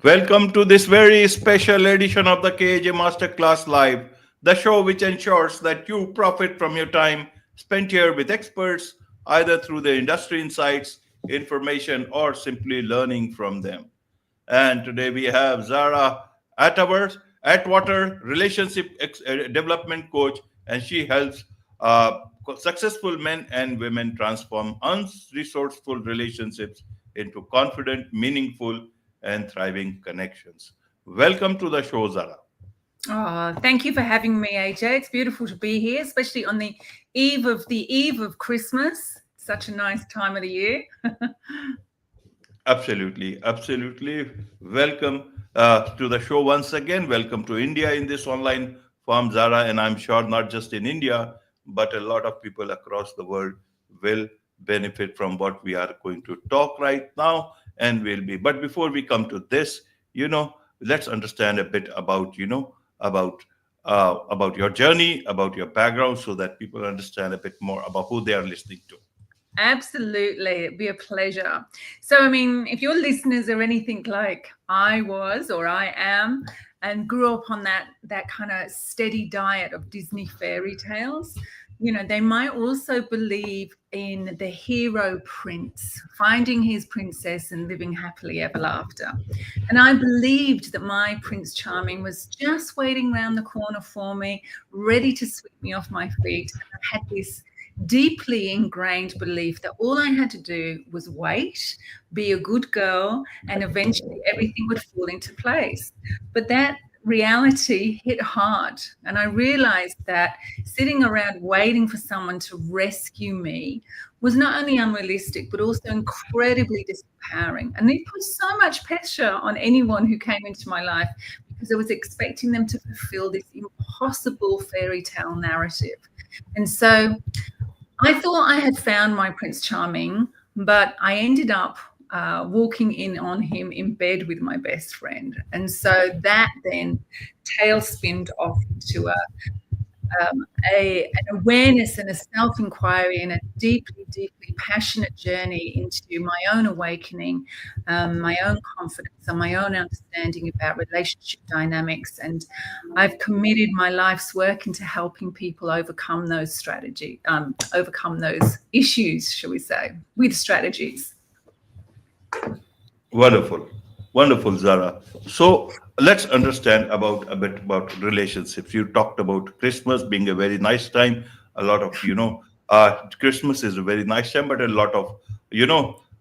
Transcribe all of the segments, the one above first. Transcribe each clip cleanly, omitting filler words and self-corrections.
Welcome to this very special edition of the KJ Masterclass Live, the show which ensures that you profit from your time spent here with experts, either through their industry insights, information, or simply learning from them. And today we have Tzara Attwater, relationship development coach, and she helps successful men and women transform unresourceful relationships into confident, meaningful, and thriving connections. Welcome to the show, Zara. Oh, thank you for having me, AJ. It's beautiful to be here, especially on the eve of Christmas. Such a nice time of the year. Absolutely, absolutely. Welcome to the show once again. Welcome to India in this online form, Zara. And I'm sure not just in India, but a lot of people across the world will benefit from what we are going to talk right now and will be. But before we come to this, let's understand a bit about, about your journey, about your background, so that people understand a bit more about who they are listening to. Absolutely. It'd be a pleasure. So, I mean, if your listeners are anything like I was or I am, and grew up on that kind of steady diet of Disney fairy tales, they might also believe in the hero prince finding his princess and living happily ever after. And I believed that my Prince Charming was just waiting around the corner for me, ready to sweep me off my feet. And I had this deeply ingrained belief that all I had to do was wait, be a good girl, and eventually everything would fall into place. But that reality hit hard. And I realized that sitting around waiting for someone to rescue me was not only unrealistic, but also incredibly disempowering. And it put so much pressure on anyone who came into my life because I was expecting them to fulfill this impossible fairy tale narrative. And so I thought I had found my Prince Charming, but I ended up walking in on him in bed with my best friend. And so that then tailspinned off into an awareness and a self-inquiry and a deeply, deeply passionate journey into my own awakening, my own confidence and my own understanding about relationship dynamics. And I've committed my life's work into helping people overcome those overcome those issues, shall we say, with strategies. Wonderful, wonderful, Zara. So let's understand about a bit about relationships. You talked about Christmas being a very nice time. A lot of Christmas is a very nice time, but a lot of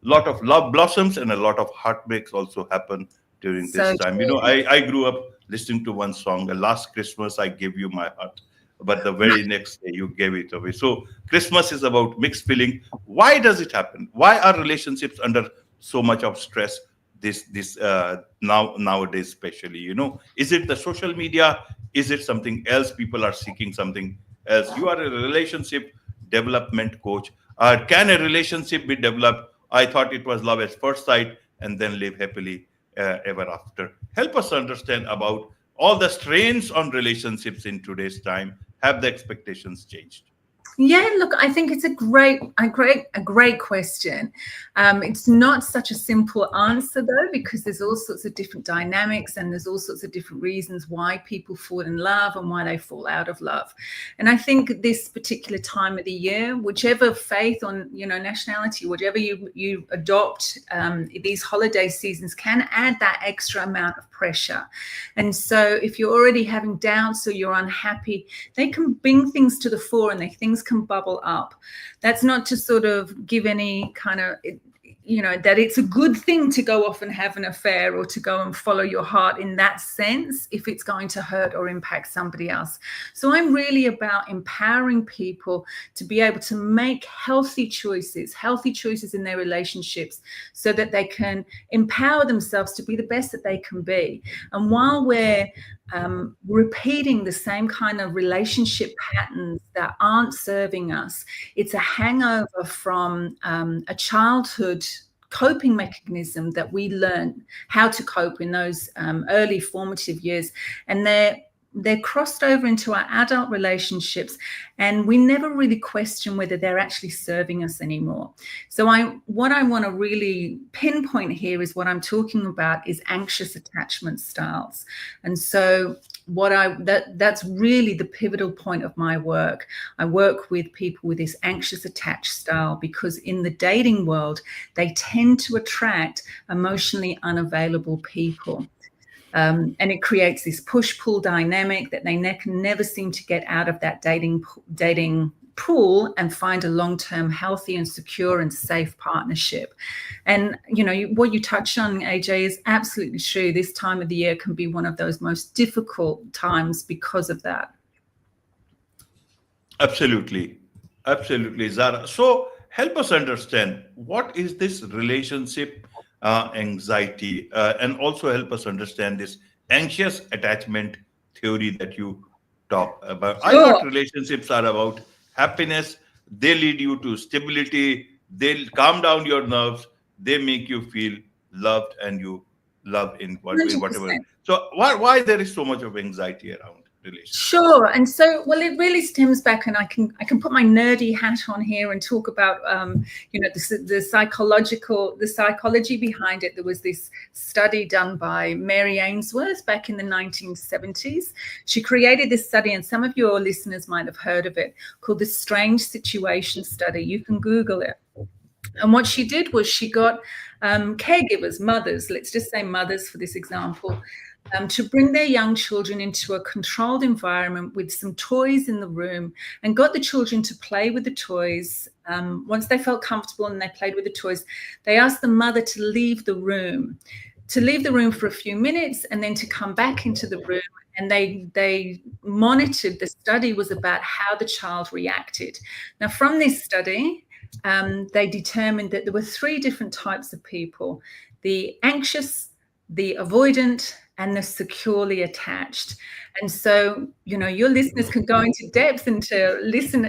love blossoms and a lot of heartbreaks also happen during this So time. true. I grew up listening to one song. The last Christmas I gave you my heart, but the very next day you gave it away. So Christmas is about mixed feeling. Why does it happen? Why are relationships under so much of stress this nowadays, especially? Is it the social media? Is it something else? People are seeking something else. You are a relationship development coach. Can a relationship be developed? I thought it was love at first sight and then live happily ever after. Help us understand about all the strains on relationships in today's time. Have the expectations changed? Yeah, look, I think it's a great question. It's not such a simple answer though, because there's all sorts of different dynamics and there's all sorts of different reasons why people fall in love and why they fall out of love. And I think this particular time of the year, whichever faith or nationality, whatever you adopt, these holiday seasons can add that extra amount of pressure. And so if you're already having doubts or you're unhappy, they can bring things to the fore and things can bubble up. That's not to sort of give any kind of that it's a good thing to go off and have an affair or to go and follow your heart in that sense if it's going to hurt or impact somebody else. So I'm really about empowering people to be able to make healthy choices in their relationships so that they can empower themselves to be the best that they can be. And while we're repeating the same kind of relationship patterns that aren't serving us, it's a hangover from a childhood coping mechanism that we learn how to cope in those early formative years. And they're they're crossed over into our adult relationships, and we never really question whether they're actually serving us anymore. So what I want to really pinpoint here is what I'm talking about is anxious attachment styles. And so that's really the pivotal point of my work. I work with people with this anxious attached style because in the dating world, they tend to attract emotionally unavailable people. And it creates this push-pull dynamic that they can never seem to get out of that dating pool and find a long-term healthy and secure and safe partnership. And what you touched on, AJ, is absolutely true. This time of the year can be one of those most difficult times because of that. Absolutely. Absolutely, Zara. So help us understand what is this relationship anxiety, and also help us understand this anxious attachment theory that you talk about. I Sure. thought relationships are about happiness. They lead you to stability. They calm down your nerves. They make you feel loved, and you love in whatever. 100%. So why there is so much of anxiety around relationships? Sure. And so, well, it really stems back, and I can put my nerdy hat on here and talk about, the psychology behind it. There was this study done by Mary Ainsworth back in the 1970s. She created this study, and some of your listeners might have heard of it, called the Strange Situation Study. You can Google it. And what she did was she got caregivers, mothers, let's just say mothers for this example, to bring their young children into a controlled environment with some toys in the room, and got the children to play with the toys. Once they felt comfortable and they played with the toys, they asked the mother to leave the room for a few minutes and then to come back into the room. And they monitored. The study was about how the child reacted. Now, from this study, they determined that there were 3 different types of people: the anxious, the avoidant, and the securely attached. And so, your listeners can go into depth and to listen,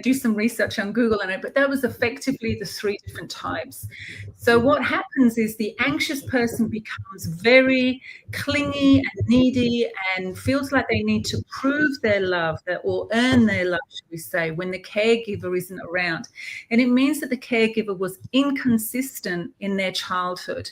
do some research on Google on it, but that was effectively the 3 different types. So what happens is the anxious person becomes very clingy and needy and feels like they need to prove their love or earn their love, should we say, when the caregiver isn't around. And it means that the caregiver was inconsistent in their childhood.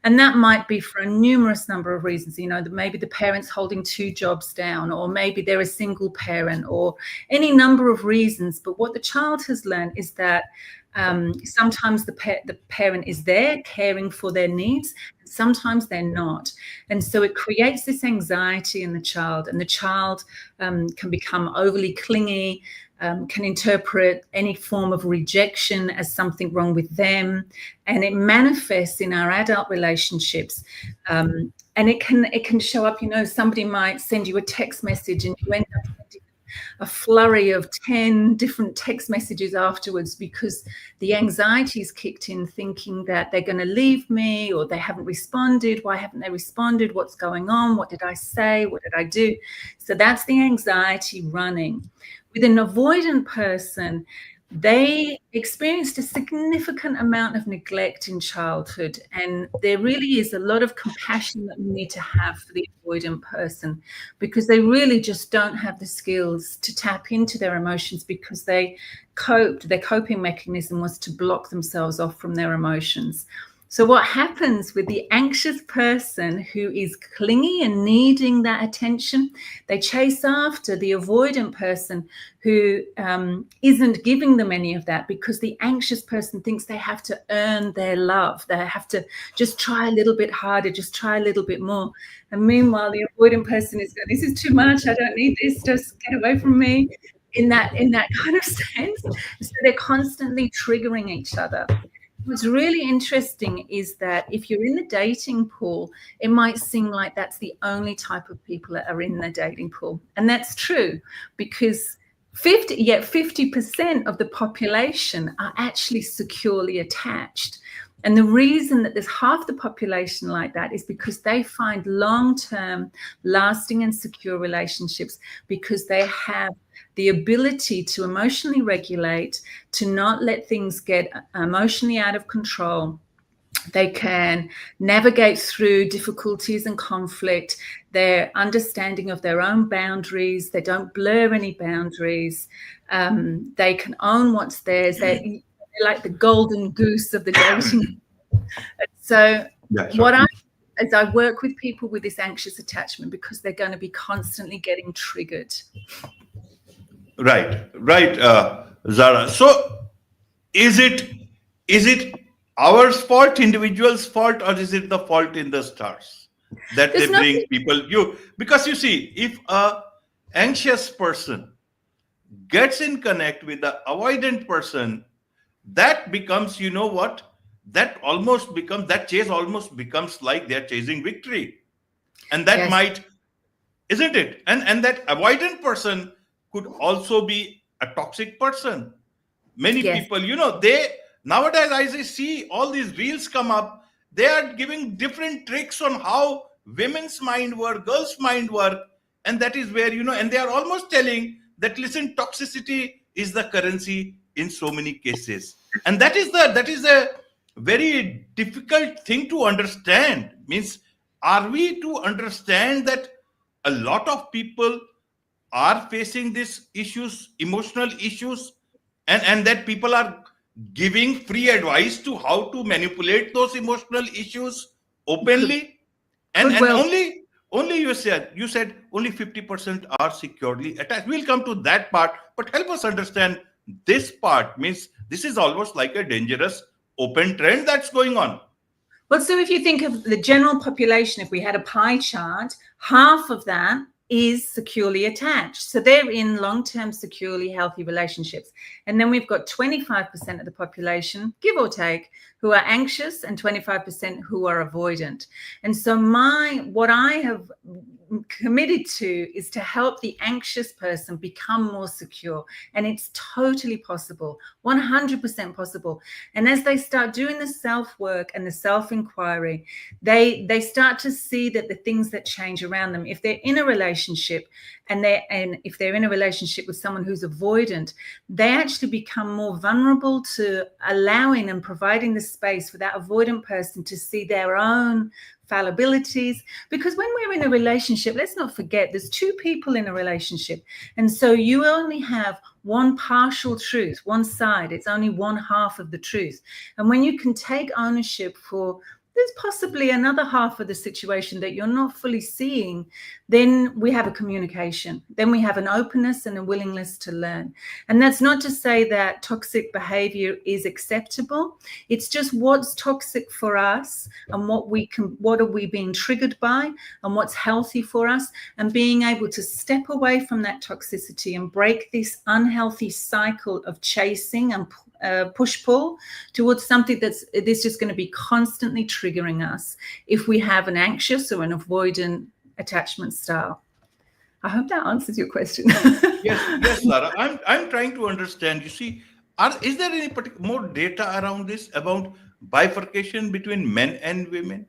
And that might be for a numerous number of reasons. Maybe the parent's holding 2 jobs down, or maybe they're a single parent, or any number of reasons. But what the child has learned is that sometimes the parent is there caring for their needs, and sometimes they're not. And so it creates this anxiety in the child, and the child can become overly clingy, can interpret any form of rejection as something wrong with them, and it manifests in our adult relationships. And it can show up, somebody might send you a text message and you end up sending a flurry of 10 different text messages afterwards because the anxiety's kicked in, thinking that they're going to leave me, or they haven't responded. Why haven't they responded? What's going on? What did I say? What did I do? So that's the anxiety running. With an avoidant person, they experienced a significant amount of neglect in childhood, and there really is a lot of compassion that we need to have for the avoidant person, because they really just don't have the skills to tap into their emotions, because their coping mechanism was to block themselves off from their emotions. So what happens with the anxious person who is clingy and needing that attention, they chase after the avoidant person who isn't giving them any of that, because the anxious person thinks they have to earn their love. They have to just try a little bit harder, just try a little bit more. And meanwhile, the avoidant person is going, this is too much. I don't need this. Just get away from me, in that kind of sense. So they're constantly triggering each other. What's really interesting is that if you're in the dating pool, it might seem like that's the only type of people that are in the dating pool. And that's true, because 50% of the population are actually securely attached. And the reason that there's half the population like that is because they find long-term, lasting and secure relationships because they have the ability to emotionally regulate, to not let things get emotionally out of control, They can navigate through difficulties and conflict. Their understanding of their own boundaries. They don't blur any boundaries. They can own what's theirs. They're like the golden goose of the dating. So what I work with people with this anxious attachment because they're going to be constantly getting triggered. Right, Tzara. So is it our fault, individuals' fault, or is it the fault in the stars that There's they bring people? Because you see, if a anxious person gets in connect with the avoidant person, that becomes, you know what? That chase almost becomes like they're chasing victory, and that Yes. might, isn't it? And that avoidant person could also be a toxic person. Many Yes. people, they nowadays, as I see all these reels come up, they are giving different tricks on how women's mind work, girls' mind work, and that is where, and they are almost telling that, listen, toxicity is the currency in so many cases, and that is a very difficult thing to understand. Means, are we to understand that a lot of people are facing these issues, emotional issues, and that people are giving free advice to how to manipulate those emotional issues openly, and well, only you said only 50% are securely attached. We'll come to that part, but help us understand this part. Means, this is almost like a dangerous open trend that's going on. Well, so if you think of the general population, if we had a pie chart, half of that is securely attached. So they're in long-term, securely healthy relationships. And then we've got 25% of the population, give or take, who are anxious, and 25% who are avoidant. And so what I have committed to is to help the anxious person become more secure. And it's totally possible, 100% possible. And as they start doing the self-work and the self-inquiry, they start to see that the things that change around them, if they're in a relationship and if they're in a relationship with someone who's avoidant, they actually become more vulnerable to allowing and providing the space for that avoidant person to see their own fallibilities. Because when we're in a relationship, let's not forget, there's two people in a relationship, and so you only have one partial truth, one side. It's only one half of the truth. And when you can take ownership for there's possibly another half of the situation that you're not fully seeing, then we have a communication. Then we have an openness and a willingness to learn. And that's not to say that toxic behavior is acceptable. It's just what's toxic for us, and what are we being triggered by, and what's healthy for us, and being able to step away from that toxicity and break this unhealthy cycle of chasing and push-pull towards something that's just going to be constantly triggering us if we have an anxious or an avoidant attachment style. I hope that answers your question. Yes, Lara. I'm trying to understand. You see, is there any more data around this, about bifurcation between men and women?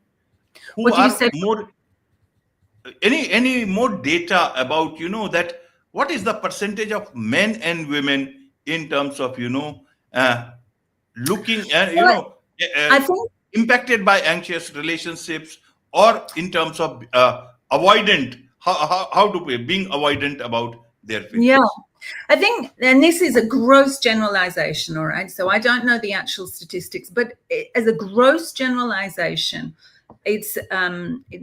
Who What did you are say? more? Any more data about, that what is the percentage of men and women in terms of, looking at, I think impacted by anxious relationships, or in terms of avoidant, how to be being avoidant about their feelings? Yeah, I think, and this is a gross generalization, all right? So I don't know the actual statistics, but as a gross generalization, it's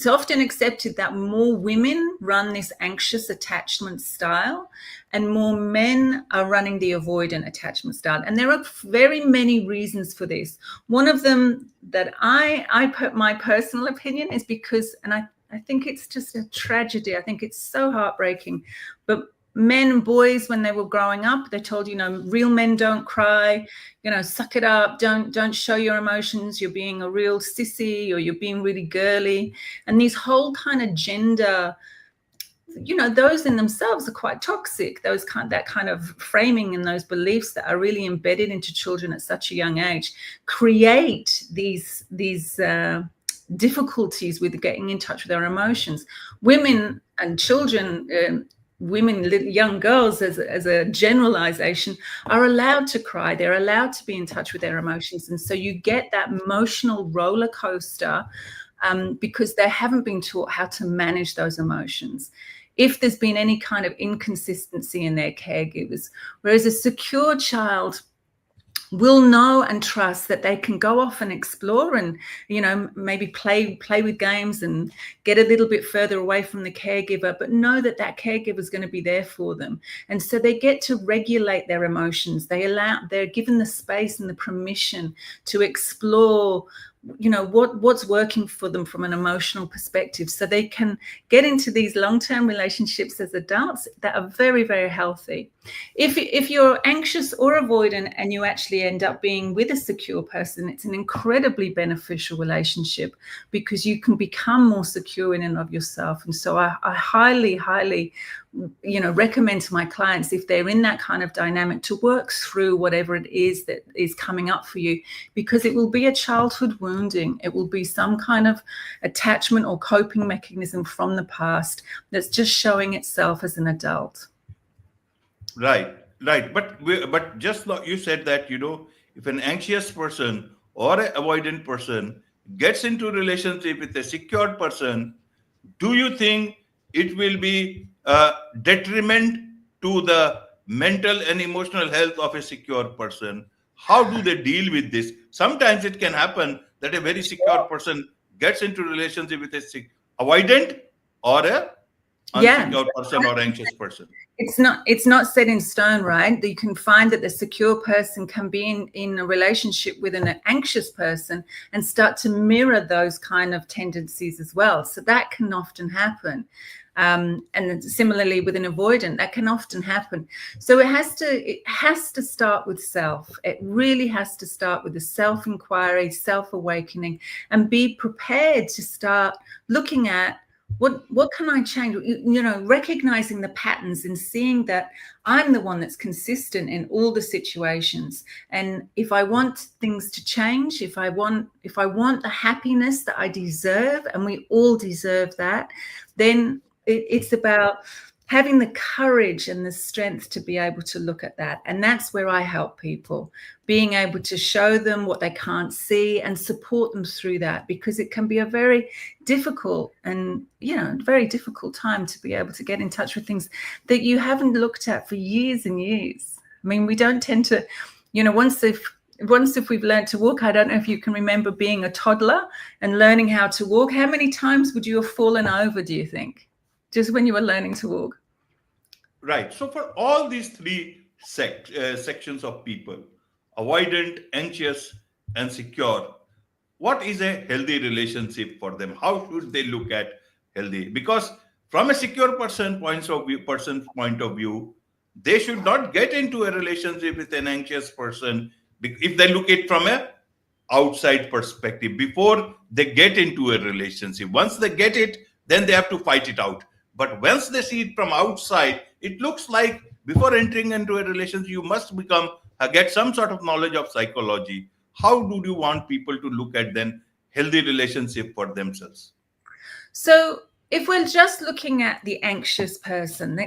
often accepted that more women run this anxious attachment style and more men are running the avoidant attachment style. And there are very many reasons for this. One of them that I put my personal opinion is because, and I think it's just a tragedy. I think it's so heartbreaking. But men and boys, when they were growing up, they're told, real men don't cry, suck it up, don't show your emotions, you're being a real sissy, or you're being really girly. And these whole kind of gender, those in themselves are quite toxic. That kind of framing and those beliefs that are really embedded into children at such a young age create these difficulties with getting in touch with their emotions. Women and children women, young girls, as a generalization, are allowed to cry. They're allowed to be in touch with their emotions. And so you get that emotional roller coaster because they haven't been taught how to manage those emotions. If there's been any kind of inconsistency in their caregivers, whereas a secure child will know and trust that they can go off and explore and, you know, maybe play with games and get a little bit further away from the caregiver, but know that that caregiver is going to be there for them. And so they get to regulate their emotions. They're given the space and the permission to explore, you know, what's working for them from an emotional perspective, so they can get into these long-term relationships as adults that are very, very healthy. If you're anxious or avoidant and you actually end up being with a secure person, it's an incredibly beneficial relationship because you can become more secure in and of yourself. And so I highly, highly, you know, recommend to my clients, if they're in that kind of dynamic, to work through whatever it is that is coming up for you, because it will be a childhood wounding. It will be some kind of attachment or coping mechanism from the past that's just showing itself as an adult. Right, right. But just like you said that, you know, if an anxious person or an avoidant person gets into a relationship with a secured person, do you think it will be a detriment to the mental and emotional health of a secure person? How do they deal with this? Sometimes it can happen that a very secure person gets into relationship with a avoidant or a Yeah. unsecure person or anxious person. It's not set in stone, right? You can find that the secure person can be in a relationship with an anxious person and start to mirror those kind of tendencies as well. So that can often happen. And similarly with an avoidant, that can often happen. So it has to start with self. It really has to start with the self-inquiry, self-awakening, and be prepared to start looking at what can I change? You know, recognizing the patterns and seeing that I'm the one that's consistent in all the situations. And if I want things to change, if I want the happiness that I deserve, and we all deserve that, then it's about having the courage and the strength to be able to look at that. And that's where I help people, being able to show them what they can't see and support them through that, because it can be a very difficult and, you know, very difficult time to be able to get in touch with things that you haven't looked at for years and years. I mean, we don't tend to, you know, once if we've learned to walk, I don't know if you can remember being a toddler and learning how to walk. How many times would you have fallen over, do you think, just when you were learning to walk? Right. So for all these three sections of people, avoidant, anxious, and secure, what is a healthy relationship for them? How should they look at healthy? Because from a secure person's point of view, they should not get into a relationship with an anxious person if they look it from a outside perspective before they get into a relationship. Once they get it, then they have to fight it out. But once they see it from outside, it looks like before entering into a relationship, you must get some sort of knowledge of psychology. How do you want people to look at then healthy relationship for themselves? So if we're just looking at the anxious person,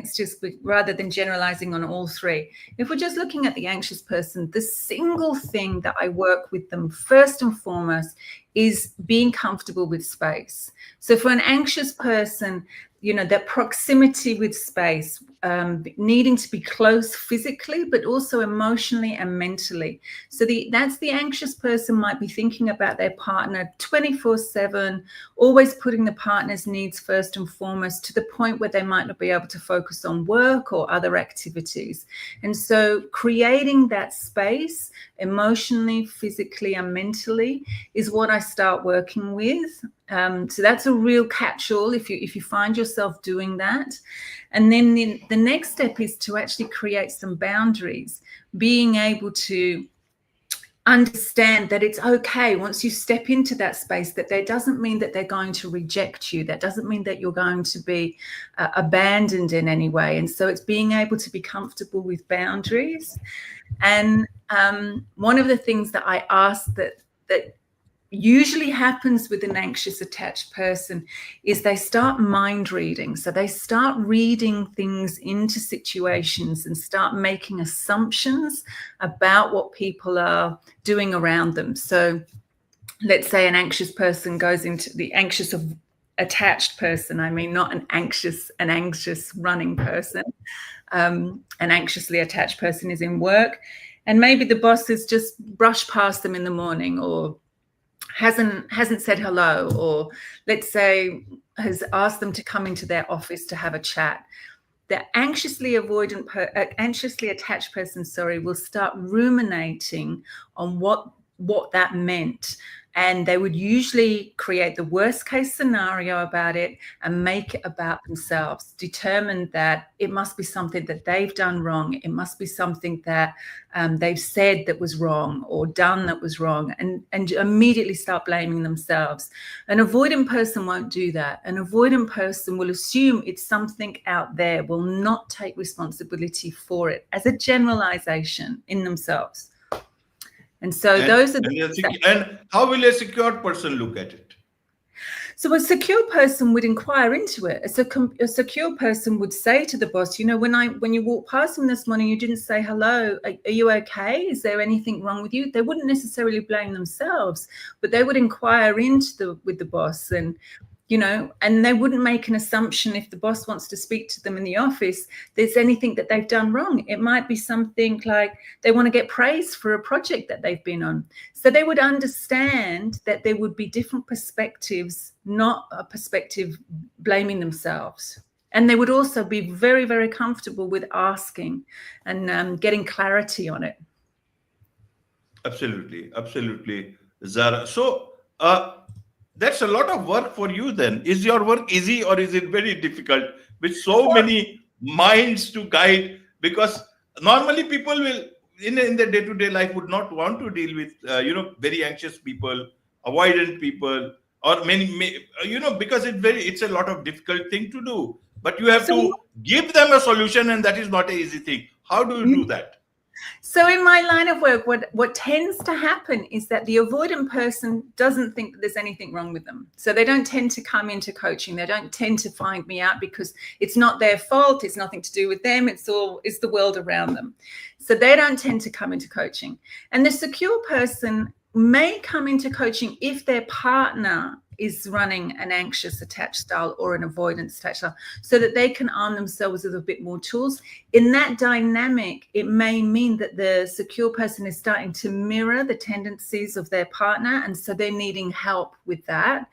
rather than generalizing on all three, if we're just looking at the anxious person, the single thing that I work with them first and foremost is being comfortable with space. So for an anxious person, you know, that proximity with space, needing to be close physically, but also emotionally and mentally. So that's the anxious person might be thinking about their partner 24/7, always putting the partner's needs first and foremost, to the point where they might not be able to focus on work or other activities. And so creating that space emotionally, physically, and mentally is what I start working with. So that's a real catch-all if you find yourself doing that. And then the next step is to actually create some boundaries, being able to understand that it's okay once you step into that space, that doesn't mean that they're going to reject you. That doesn't mean that you're going to be abandoned in any way. And so it's being able to be comfortable with boundaries. And one of the things that I ask that usually happens with an anxious attached person is they start mind reading. So they start reading things into situations and start making assumptions about what people are doing around them. So let's say an anxious person goes into the anxious of attached person. I mean, not an anxious running person. An anxiously attached person is in work, and maybe the boss has just brushed past them in the morning, or hasn't said hello, or let's say has asked them to come into their office to have a chat. The anxiously attached person, will start ruminating on what that meant. And they would usually create the worst case scenario about it and make it about themselves, determine that it must be something that they've done wrong. It must be something that they've said that was wrong or done that was wrong, and immediately start blaming themselves. An avoidant person won't do that. An avoidant person will assume it's something out there, will not take responsibility for it as a generalization in themselves. And so those are and how will a secure person look at it? So a secure person would inquire into it. A secure person would say to the boss, when you walked past him this morning, you didn't say hello. Are you okay? Is there anything wrong with you? They wouldn't necessarily blame themselves, but they would inquire with the boss, and they wouldn't make an assumption if the boss wants to speak to them in the office, there's anything that they've done wrong. It might be something like they want to get praise for a project that they've been on. So they would understand that there would be different perspectives, not a perspective blaming themselves. And they would also be very, very comfortable with asking and getting clarity on it. Absolutely. Absolutely, Tzara. So, that's a lot of work for you then. Is your work easy or is it very difficult with so many minds to guide? Because normally people will, in the day-to-day life, would not want to deal with, very anxious people, avoidant people, or because it's a lot of difficult thing to do. But you have to give them a solution, and that is not an easy thing. How do you do that? So in my line of work, what tends to happen is that the avoidant person doesn't think that there's anything wrong with them. So they don't tend to come into coaching. They don't tend to find me out because it's not their fault. It's nothing to do with them. It's the world around them. So they don't tend to come into coaching. And the secure person may come into coaching if their partner is running an anxious attached style or an avoidance attached style, so that they can arm themselves with a bit more tools. In that dynamic, it may mean that the secure person is starting to mirror the tendencies of their partner, and so they're needing help with that.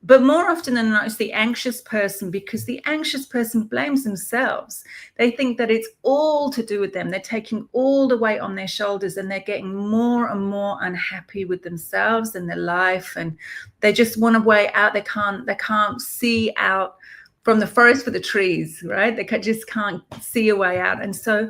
But more often than not, it's the anxious person, because the anxious person blames themselves. They think that it's all to do with them. They're taking all the weight on their shoulders, and they're getting more and more unhappy with themselves and their life. And they just want a way out. They can't see out from the forest for the trees, right? They just can't see a way out. And so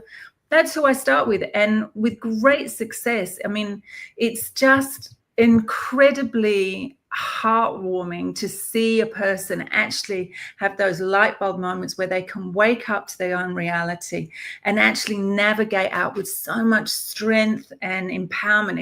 that's who I start with, and with great success. I mean, it's just incredibly heartwarming to see a person actually have those light bulb moments where they can wake up to their own reality and actually navigate out with so much strength and empowerment.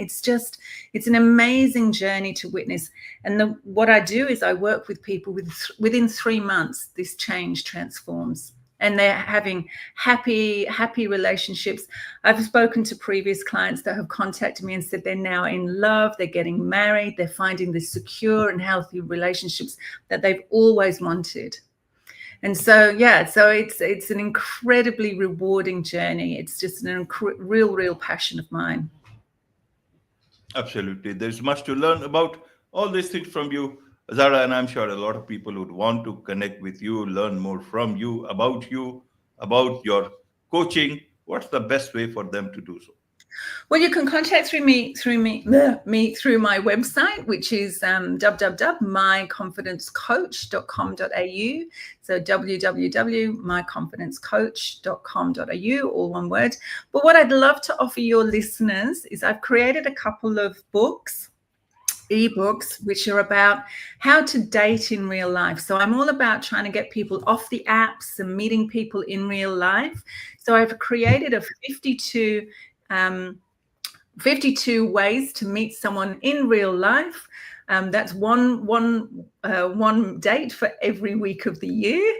It's an amazing journey to witness. And what I do is I work with people within 3 months, this change transforms. And they're having happy relationships. I've spoken to previous clients that have contacted me and said they're now in love, they're getting married, they're finding the secure and healthy relationships that they've always wanted. And so, it's an incredibly rewarding journey. It's just a real passion of mine. Absolutely. There's much to learn about all these things from you, Tzara, and I'm sure a lot of people would want to connect with you, learn more from you, about your coaching. What's the best way for them to do so? Well, you can contact through me through my website, which is www.myconfidencecoach.com.au. So www.myconfidencecoach.com.au, all one word. But what I'd love to offer your listeners is I've created a couple of ebooks, which are about how to date in real life. So I'm all about trying to get people off the apps and meeting people in real life. So I've created a 52 ways to meet someone in real life. That's one date for every week of the year.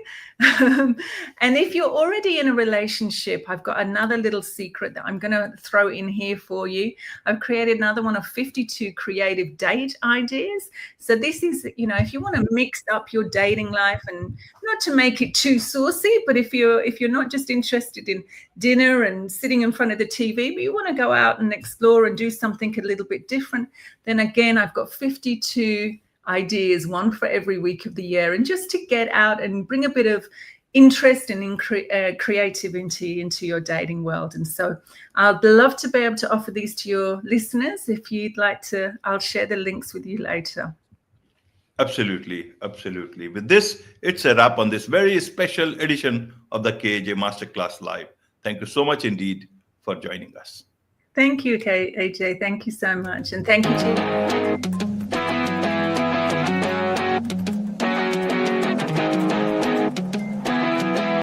And if you're already in a relationship, I've got another little secret that I'm going to throw in here for you. I've created another one of 52 creative date ideas. So this is, if you want to mix up your dating life, and not to make it too saucy, but if you're not just interested in dinner and sitting in front of the TV, but you want to go out and explore and do something a little bit different, then again, I've got 52 ideas, one for every week of the year, and just to get out and bring a bit of interest and creativity into your dating world. And so I'd love to be able to offer these to your listeners. If you'd like to, I'll share the links with you later. Absolutely. Absolutely. With this, it's a wrap on this very special edition of the KAJ Masterclass Live. Thank you so much indeed for joining us. Thank you, AJ. Thank you so much. And thank you to you.